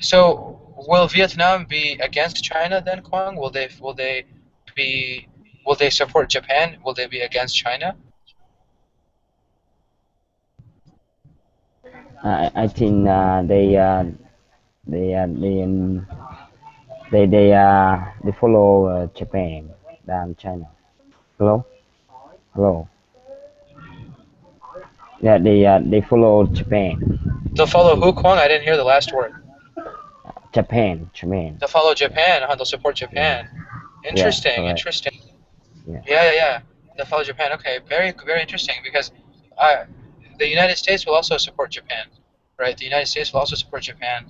so will Vietnam be against China then, Kwang? Will they be will they support Japan? Will they be against China? I think they they follow Japan than China. Hello, hello. Yeah, they follow Japan. They'll follow who, Kwang? I didn't hear the last word. Japan. They'll follow Japan, huh? They'll support Yeah, Japan. yeah, Interesting, correct. interesting. Yeah, Yeah, yeah, yeah. They'll follow Japan. Okay, very, very interesting because uh, the United States will also support Japan, right? The United States will also support Japan.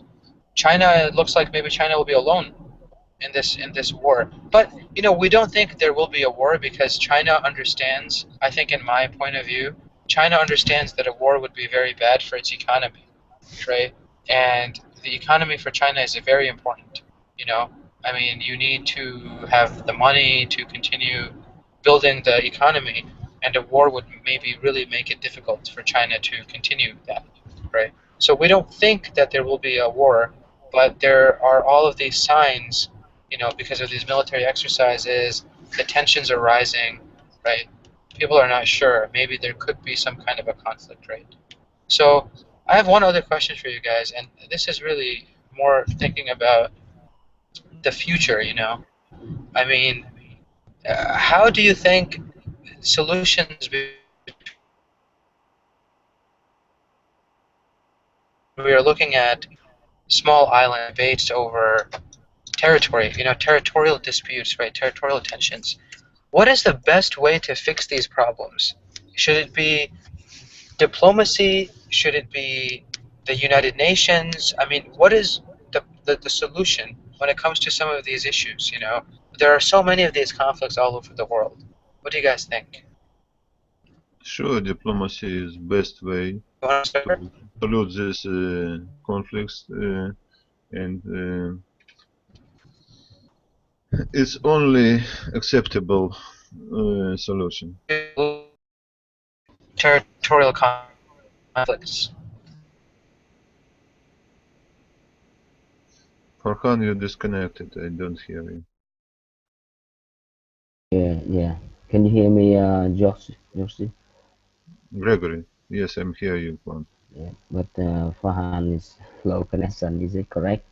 China, it looks like maybe China will be alone in this war. But we don't think there will be a war because China understands, I think in my point of view, China understands that a war would be very bad for its economy, right? And the economy for China is very important, you know. I mean, you need to have the money to continue building the economy, and a war would maybe really make it difficult for China to continue that, right? So we don't think that there will be a war, but there are all of these signs, because of these military exercises, the tensions are rising, right? People are not sure. Maybe there could be some kind of a conflict, right? So I have one other question for you guys, and this is really more thinking about the future, I mean, how do you think solutions between we are looking at small island based over territory, territorial disputes, right? Territorial tensions. What is the best way to fix these problems? Should it be diplomacy? Should it be the United Nations? I mean, what is the solution when it comes to some of these issues? There are so many of these conflicts all over the world. What do you guys think? Sure, diplomacy is best way You want to start? to solve these conflicts, and it's only acceptable solution. Territorial conflicts. Farhan, you disconnected. I don't hear you. yeah, yeah. Can you hear me, Josh? Josie? Gregory, yes, I'm here. You, Juan. Yeah, but Fahan is low connection. Is it correct?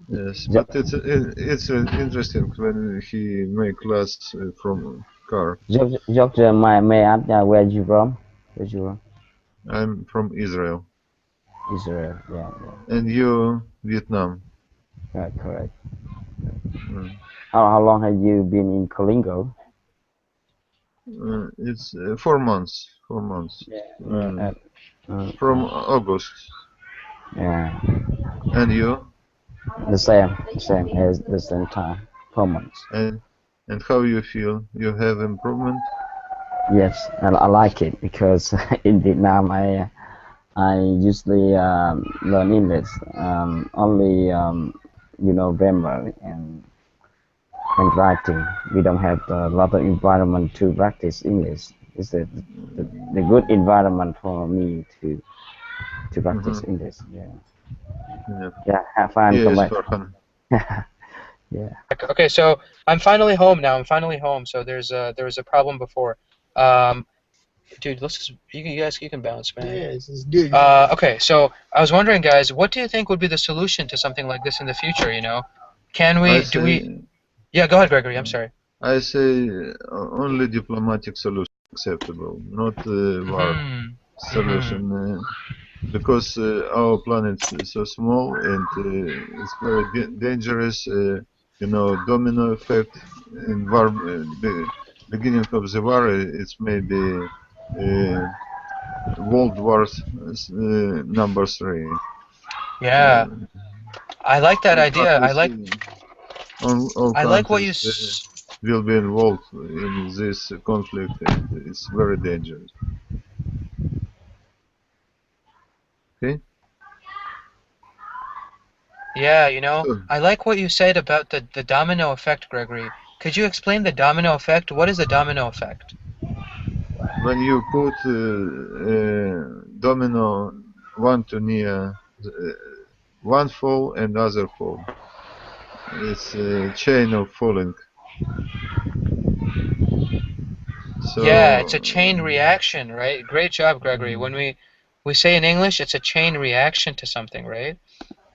Yes, Jo- but it's interesting when he make class from car. Josh, may I ask where you from? Where you from? I'm from Israel, Israel. Yeah, and you Vietnam. yeah. Right, correct. Mm. How long have you been in Kalingo? It's 4 months. 4 months. Yeah. From August. Yeah. And you? The same as the same time. 4 months. And how you feel? You have improvement? Yes, I like it because in Vietnam I usually learn English only grammar and writing. We don't have a lot of environment to practice English. It's the good environment for me to practice Mm-hmm. English. Yeah, Yeah. yeah. Have fun. Come Yes, back. Farhan. Yeah. Okay, so I'm finally home now. I'm finally home. So there was a problem before. Um, dude, let's just, you guys, you can bounce, Yeah, man. it's good. Okay, so I was wondering, guys, what do you think would be the solution to something like this in the future? Can I we, do we? say, Yeah, go ahead, Gregory. I'm sorry. I say only diplomatic solution acceptable, not war Hmm. Hmm. solution, because our planet is so small and it's very dangerous. Domino effect in war. Beginning of the war, it's maybe uh, World War number three. Yeah, Uh, I like that but idea. we see all I like what you. countries will be involved in this conflict, and it's very dangerous. Okay, Yeah, so I like what you said about the domino effect, Gregory. Could you explain the domino effect? What is the domino effect? when you put domino one to near one fall and other fall, it's a chain of falling. Yeah, it's a So, chain reaction, right? Great job, Gregory. When we say in English, it's a chain reaction to something, right?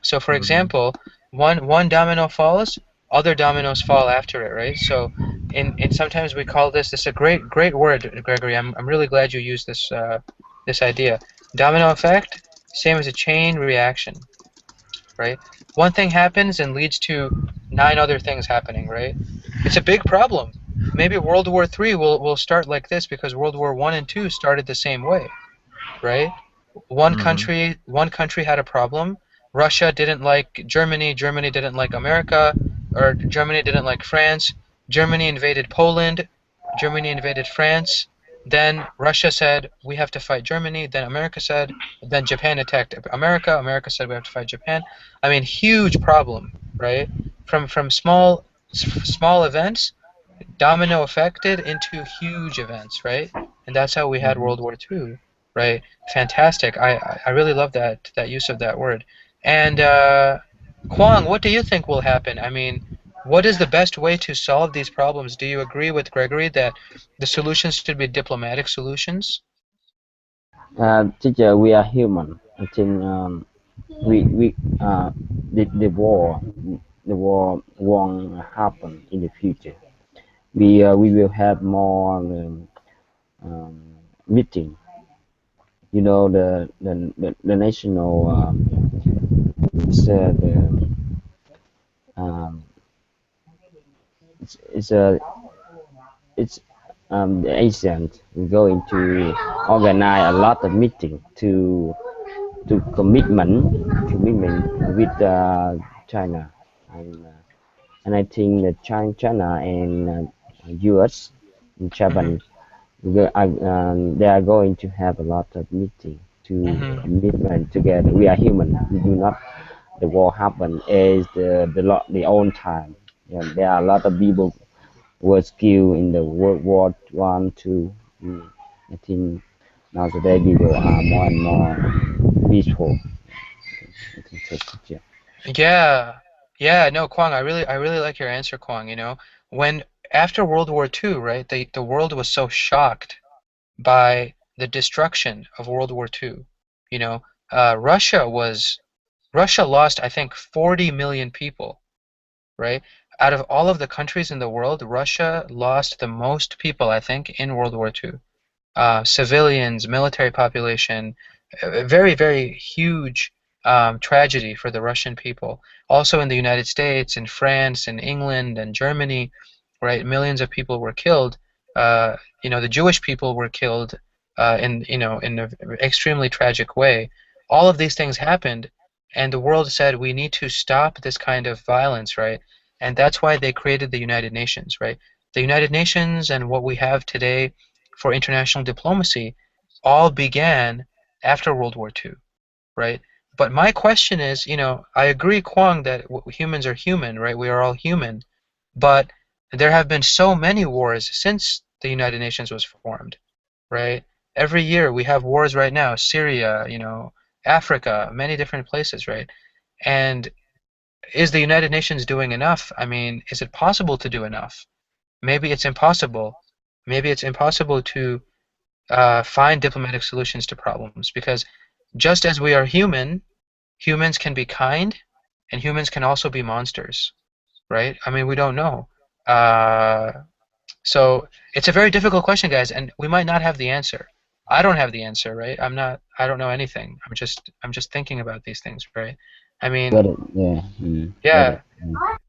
So, for mhm, example, one domino falls, other dominoes fall after it, right? So, in sometimes we call this a great word, Gregory. I'm really glad you used this idea. Domino effect, same as a chain reaction, right? One thing happens and leads to nine other things happening, right? It's a big problem. Maybe World War III will start like this because World War One and Two started the same way, right? mhm, One country had a problem. Russia didn't like Germany, Germany didn't like America, or Germany didn't like France. Germany invaded Poland, Germany invaded France. Then Russia said we have to fight Germany. Then Japan attacked America. America said we have to fight Japan. I mean, huge problem, right? From small events domino affected into huge events, right? And that's how we had mhm. World War II, right? Fantastic. I really love that use of that word. And Kwang, what do you think will happen? I mean, what is the best way to solve these problems? Do you agree with Gregory that the solutions should be diplomatic solutions? Teacher, we are human. I think we the war won't happen in the future. We will have more um, meeting. The national the um, it's a it's the Asian we going to organize a lot of meeting to commitment with China and I think that China and U.S. and Mm-hmm. Japan they are going to have a lot of meeting to Mm-hmm. commitment together. We are human. We do not the war happen is the own time. There are a lot of people were skilled in the World War One, Two. I think now today people are more and more peaceful. I think so, yeah. Yeah. Yeah, no, Kwang, I really like your answer, Kwang, When after World War II, right, the world was so shocked by the destruction of World War II. You know, Russia lost, I think, 40 million people, right? Out of all of the countries in the world, Russia lost the most people, I think, in World War II. Civilians, military population, very, very huge tragedy for the Russian people. Also in the United States, in France, in England, and Germany, right? Millions of people were killed. The Jewish people were killed in an extremely tragic way. All of these things happened, and the world said we need to stop this kind of violence, right? And that's why they created the United Nations, right? The United Nations and what we have today for international diplomacy all began after World War II, right? But my question is, I agree, Kwang, that humans are human, right? We are all human, but there have been so many wars since the United Nations was formed, right? Every year we have wars right now, Syria, Africa, many different places, right? And is the United Nations doing enough? I mean, is it possible to do enough? Maybe it's impossible. Maybe it's impossible to find diplomatic solutions to problems because just as we are human, humans can be kind and humans can also be monsters, right? I mean, we don't know. Uh, so it's a very difficult question, guys, and we might not have the answer. I don't have the answer, right? I don't know anything. I'm just thinking about these things, right? I mean, Got it. Yeah. Got yeah, it.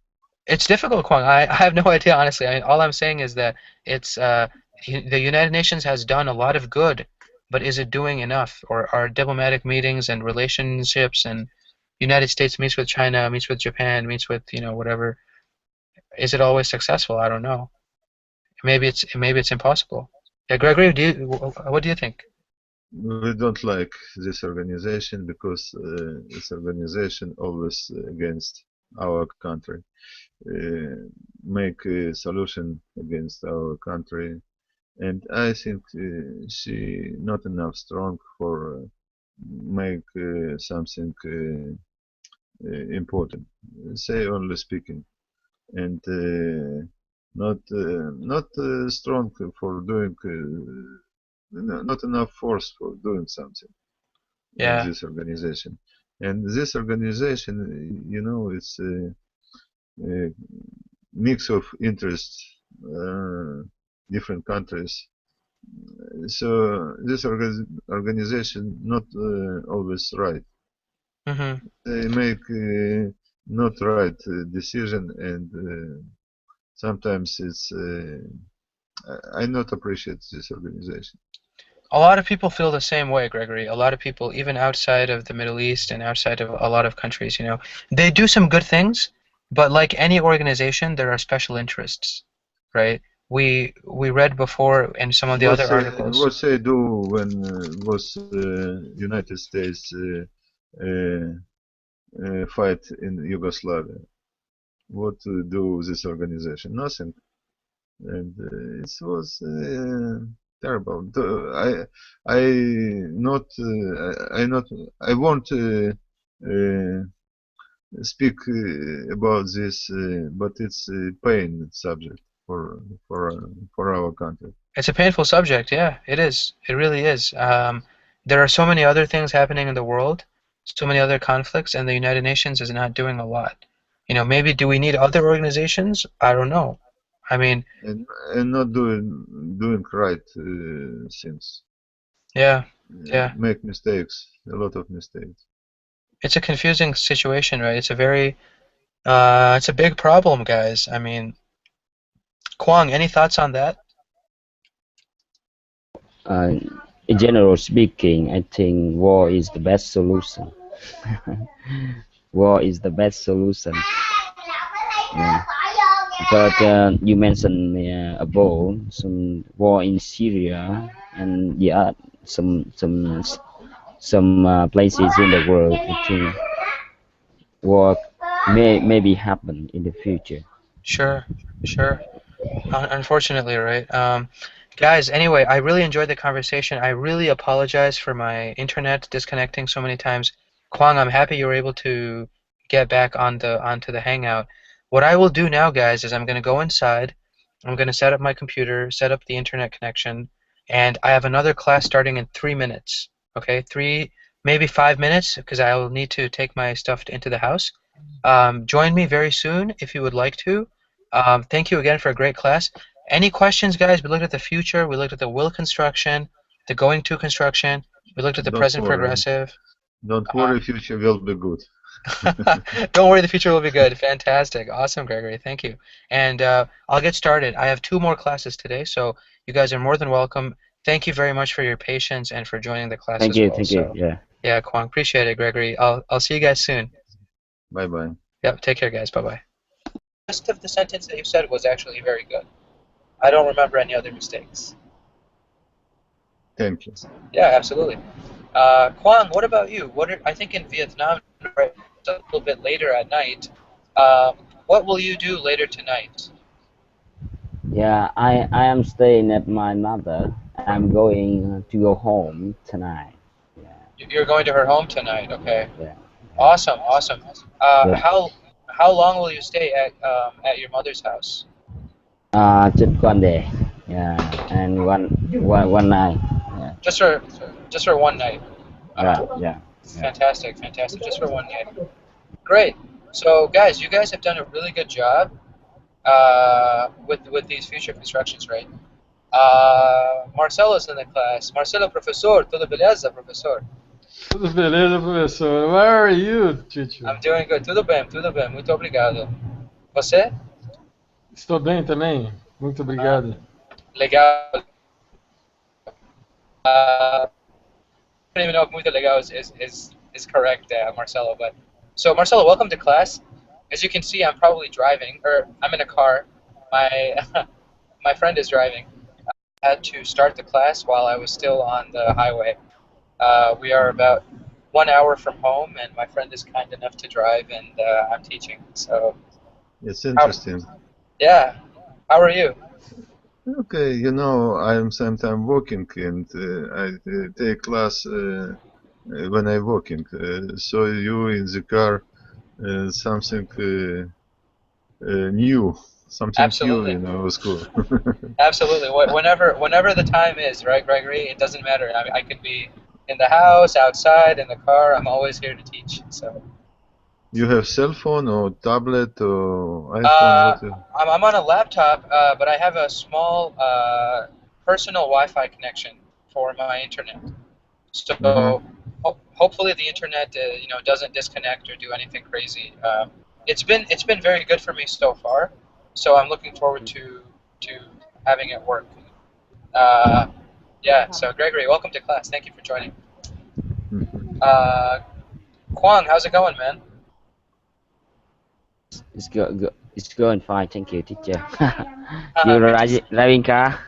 it's difficult, Kwang. I have no idea, honestly. All I'm saying is that it's the United Nations has done a lot of good, but is it doing enough? Or are diplomatic meetings and relationships and United States meets with China, meets with Japan, meets with whatever. Is it always successful? I don't know. Maybe it's impossible. Yeah, Gregory, what do you think? We don't like this organization because this organization always against our country. Make a solution against our country, and I think she not enough strong for make something important. Say only speaking, and not strong for doing. Not enough force for doing something in Yeah. this organization. And this organization, it's a mix of interests, different countries. So this organization not always right. Hmm. They make not right decision, and sometimes it's. I not appreciate this organization. A lot of people feel the same way, Gregory. A lot of people, even outside of the Middle East and outside of a lot of countries, they do some good things, but like any organization, there are special interests, right? We read before in some of the other articles. What they do when was United States fight in Yugoslavia? What do this organization? Nothing, and it was terrible. I not I not I won't uh, speak about this, but it's a pain subject for our country. It's a painful subject, yeah, it is. It really is. There are so many other things happening in the world, so many other conflicts, and the United Nations is not doing a lot. Maybe do we need other organizations? I don't know. I mean, And not doing right things. yeah, yeah. Make mistakes, a lot of mistakes. It's a confusing situation, right? It's a big problem, guys. I mean, Kwang, any thoughts on that? Uh, in general speaking, I think war is the best solution. War is the best solution. Yeah. But you mentioned above some war in Syria and yeah, some places in the world. I think war maybe happen in the future. Sure, sure. Unfortunately, right? Guys, anyway, I really enjoyed the conversation. I really apologize for my internet disconnecting so many times. Kwang, I'm happy you were able to get back onto the Hangout. What I will do now, guys, is I'm going to go inside. I'm going to set up my computer, set up the internet connection, and I have another class starting in 3 minutes. Okay, maybe 5 minutes, because I will need to take my stuff into the house. Join me very soon if you would like to. Thank you again for a great class. Any questions, guys? We looked at the future. We looked at the will construction, the going to construction. We looked at the Don't present worry. progressive. Don't worry, future will be good. Don't worry, the future will be good. Fantastic. Awesome, Gregory. Thank you. And I'll get started. I have 2 more classes today, so you guys are more than welcome. Thank you very much for your patience and for joining the class as well. Thank you. Yeah. Yeah, Kwang, appreciate it, Gregory. I'll see you guys soon. Bye-bye. Yep, take care, guys. Bye-bye. The rest of the sentence that you said was actually very good. I don't remember any other mistakes. Thank you. Yeah, absolutely. Kwang, what about you? I think in Vietnam, right, it's a little bit later at night. What will you do later tonight? Yeah, I am staying at my mother. I'm going to go home tonight. Yeah. You're going to her home tonight. Okay. Yeah. Awesome, awesome. Good. How long will you stay at your mother's house? Just one day. Yeah, and one night. Yeah. Just for one night. Yeah. Fantastic, fantastic. Just for one night. Great. So, guys, you guys have done a really good job with these future constructions, right? Marcelo's in the class. Marcelo, professor, tudo beleza, professor? Tudo beleza, professor. Where are you, teacher? I'm doing good. Tudo bem, muito obrigado. Você? Estou bem também. Muito obrigado. Legal. I don't even know if muito legal is correct, Marcelo. But so, Marcelo, welcome to class. As you can see, I'm probably driving, or I'm in a car. My my friend is driving. I had to start the class while I was still on the highway. We are about 1 hour from home, and my friend is kind enough to drive, and I'm teaching. So it's interesting. Yeah. How are you? Okay, you know, I'm sometimes working and I take class when I'm working. So you in the car, something new, something Absolutely. new in our school. Absolutely. Whenever the time is, right, Gregory? It doesn't matter. I could be in the house, outside, in the car. I'm always here to teach. So. You have cell phone or tablet or iPhone? I'm on a laptop, but I have a small personal Wi-Fi connection for my internet. So hopefully the internet, doesn't disconnect or do anything crazy. It's been very good for me so far. So I'm looking forward to having it work. Yeah. So Gregory, welcome to class. Thank you for joining. Kwang, how's it going, man? It's good. It's going fine. Thank you, teacher. You driving car?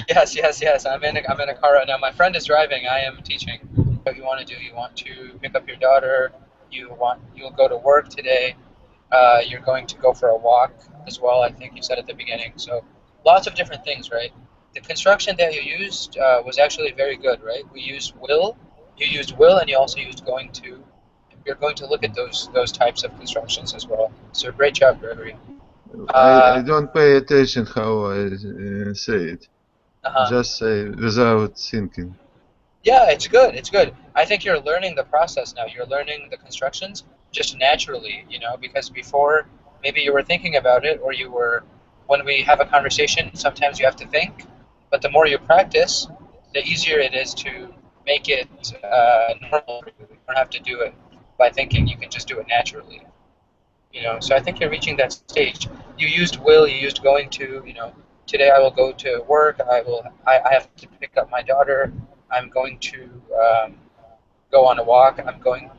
Yes. I'm in a car right now. My friend is driving. I am teaching. What you want to do? You want to pick up your daughter. You'll go to work today. You're going to go for a walk as well. I think you said at the beginning. So lots of different things, right? The construction that you used was actually very good, right? We used will. You used will, and you also used going to. You're going to look at those types of constructions as well. So great job, Gregory. I don't pay attention how I say it. Just say without thinking. Yeah, it's good. It's good. I think you're learning the process now. You're learning the constructions just naturally, because before maybe you were thinking about it, or when we have a conversation, sometimes you have to think. But the more you practice, the easier it is to make it normal. You don't have to do it by thinking. You can just do it naturally. So I think you're reaching that stage. You used will, you used going to, today I will go to work, I have to pick up my daughter, I'm going to go on a walk, I'm going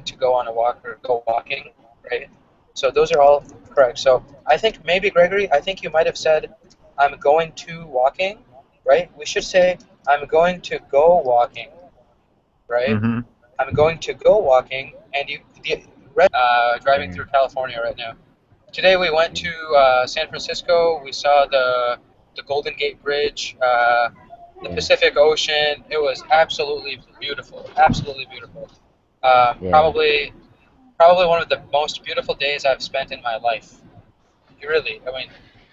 to go on a walk or go walking, right? So those are all correct. So I think maybe, Gregory, I think you might have said, I'm going to walking, right? We should say, I'm going to go walking, right? I'm going to go walking, and driving through California right now. Today we went to San Francisco. We saw the Golden Gate Bridge, the Pacific Ocean. It was absolutely beautiful. Absolutely beautiful. Probably one of the most beautiful days I've spent in my life. Really,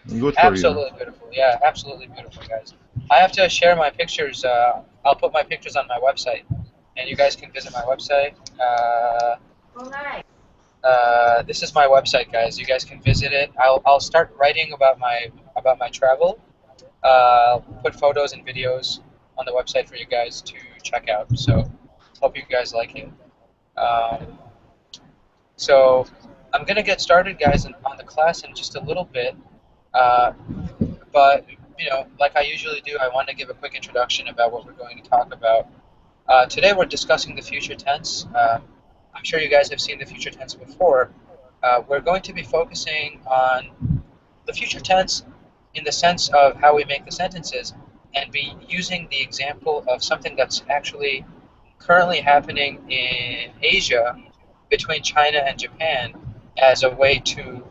Good for absolutely beautiful. Yeah, absolutely beautiful, guys. I have to share my pictures. I'll put my pictures on my website, and you guys can visit my website. This is my website, guys. You guys can visit it. I'll start writing about my travel. Put photos and videos on the website for you guys to check out. So Hope you guys like it. So I'm gonna get started, guys, on the class in just a little bit. Uh, but like I usually do, I want to give a quick introduction about what we're going to talk about. Today we're discussing the future tense. I'm sure you guys have seen the future tense before. We're going to be focusing on the future tense in the sense of how we make the sentences and be using the example of something that's actually currently happening in Asia between China and Japan as a way to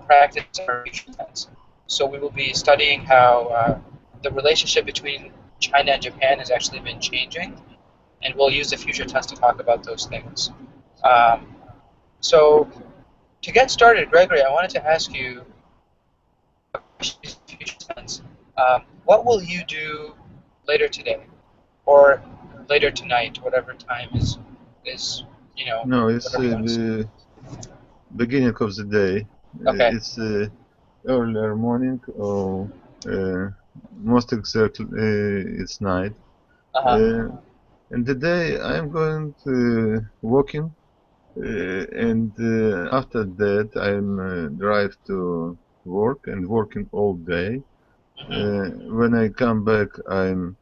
practice our future tense. So we will be studying how the relationship between China and Japan has actually been changing, and we'll use the future tense to talk about those things. Um, so to get started, Gregory, I wanted to ask you future tense. What will you do later today, or later tonight, whatever time is No, it's whatever you want to say. the beginning of the day. Okay. It's earlier morning, or most exactly it's night. Uh-huh. And today I'm going to walking, and after that I'm drive to work and working all day. When I come back, I'm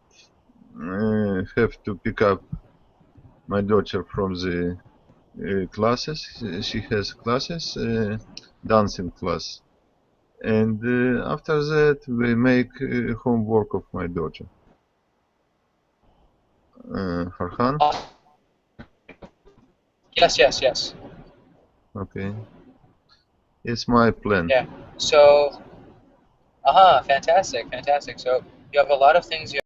have to pick up my daughter from the classes. She has classes, dancing class, and after that we make homework of my daughter. Farhan, Yes, yes, yes. okay, it's my plan. Yeah. So, fantastic, fantastic. So you have a lot of things you